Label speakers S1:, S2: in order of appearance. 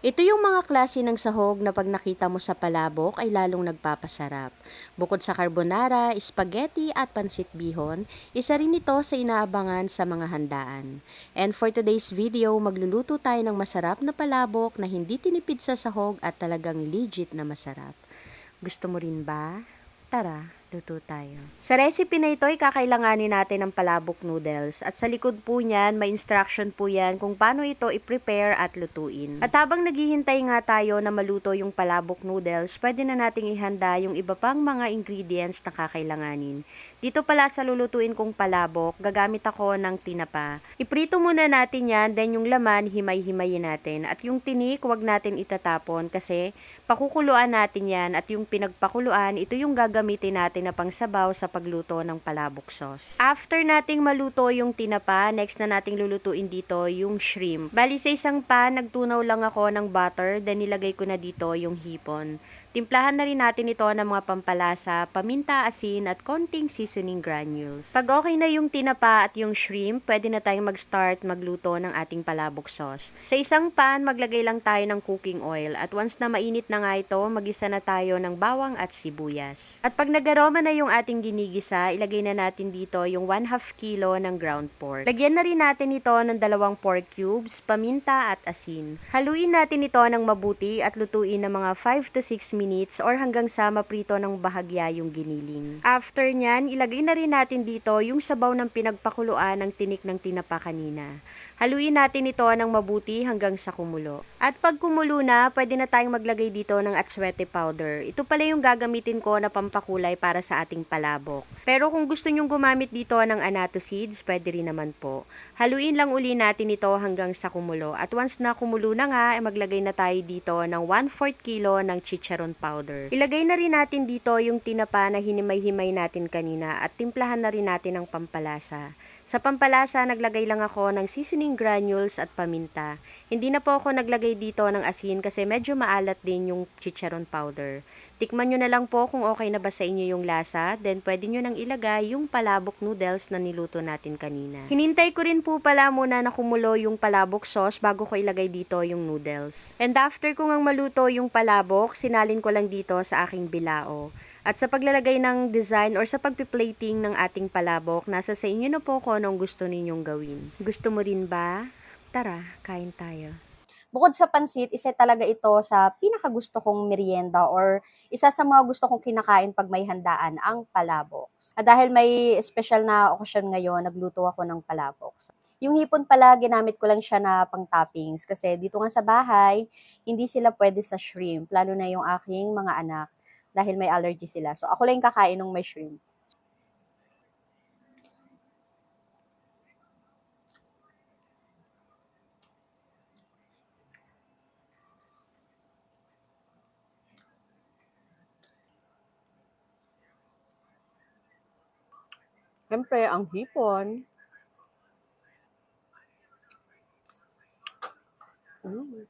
S1: Ito yung mga klase ng sahog na pag nakita mo sa palabok ay lalong nagpapasarap. Bukod sa carbonara, spaghetti at pansit bihon, isa rin ito sa inaabangan sa mga handaan. And for today's video, magluluto tayo ng masarap na palabok na hindi tinipid sa sahog at talagang legit na masarap. Gusto mo rin ba? Tara, luto tayo. Sa recipe na ito ay kakailanganin natin ng palabok noodles at sa likod po niyan may instruction po yan kung paano ito i-prepare at lutuin. At habang naghihintay nga tayo na maluto yung palabok noodles, pwede na nating ihanda yung iba pang mga ingredients na kakailanganin. Dito pala sa lulutuin kong palabok, gagamit ako ng tinapa. Iprito muna natin yan, then yung laman himay-himayin natin. At yung tinik, wag natin itatapon kasi pakukuluan natin yan at yung pinagpakuluan, ito yung gagamitin natin na pangsabaw sa pagluto ng palabok sauce. After nating maluto yung tinapa, next na nating lulutuin dito yung shrimp. Bali sa isang pan, nagtunaw lang ako ng butter, then nilagay ko na dito yung hipon. Timplahan na rin natin ito ng mga pampalasa, paminta, asin at konting seasoning granules. Pag okay na yung tinapa at yung shrimp, pwede na tayong mag-start magluto ng ating palabok sauce. Sa isang pan, maglagay lang tayo ng cooking oil at once na mainit na nga ito, magisa na tayo ng bawang at sibuyas. At pag nag-aroma na yung ating ginigisa, ilagay na natin dito yung 1/2 kilo ng ground pork. Lagyan na rin natin ito ng 2 pork cubes, paminta at asin. Haluin natin ito ng mabuti at lutuin ng mga 5 to 6 minutes or hanggang sa maprito ng bahagya yung giniling. After nyan, ilagay na rin natin dito yung sabaw ng pinagpakuluan ng tinik ng tinapa kanina. Haluin natin ito ng mabuti hanggang sa kumulo. At pag kumulo na, pwede na tayong maglagay dito ng atswete powder. Ito pala yung gagamitin ko na pampakulay para sa ating palabok. Pero kung gusto nyong gumamit dito ng annatto seeds, pwede rin naman po. Haluin lang uli natin ito hanggang sa kumulo. At once na kumulo na nga, maglagay na tayo dito ng 1/4 kilo ng chicharon powder. Ilagay na rin natin dito yung tinapa na hinimay-himay natin kanina at timplahan na rin natin ng pampalasa. Sa pampalasa, naglagay lang ako ng seasoning granules at paminta. Hindi na po ako naglagay dito ng asin kasi medyo maalat din yung chicharon powder. Tikman nyo na lang po kung okay na ba sa inyo yung lasa, then pwede nyo nang ilagay yung palabok noodles na niluto natin kanina. Hinintay ko rin po pala muna na kumulo yung palabok sauce bago ko ilagay dito yung noodles. And after ko ngang maluto yung palabok, sinalin ko lang dito sa aking bilao. At sa paglalagay ng design or sa pagpiplating ng ating palabok, nasa sa inyo na po kung anong gusto ninyong gawin. Gusto mo rin ba? Tara, kain tayo.
S2: Bukod sa pansit, isa talaga ito sa pinakagusto kong merienda or isa sa mga gusto kong kinakain pag may handaan, ang palabok. At dahil may special na okasyon ngayon, nagluto ako ng palabok. Yung hipon pala, ginamit ko lang siya na pang toppings kasi dito nga sa bahay, hindi sila pwede sa shrimp, lalo na yung aking mga anak dahil may allergy sila. So ako lang yung kakain ng may shrimp. Siyempre, ang hipon. Mm.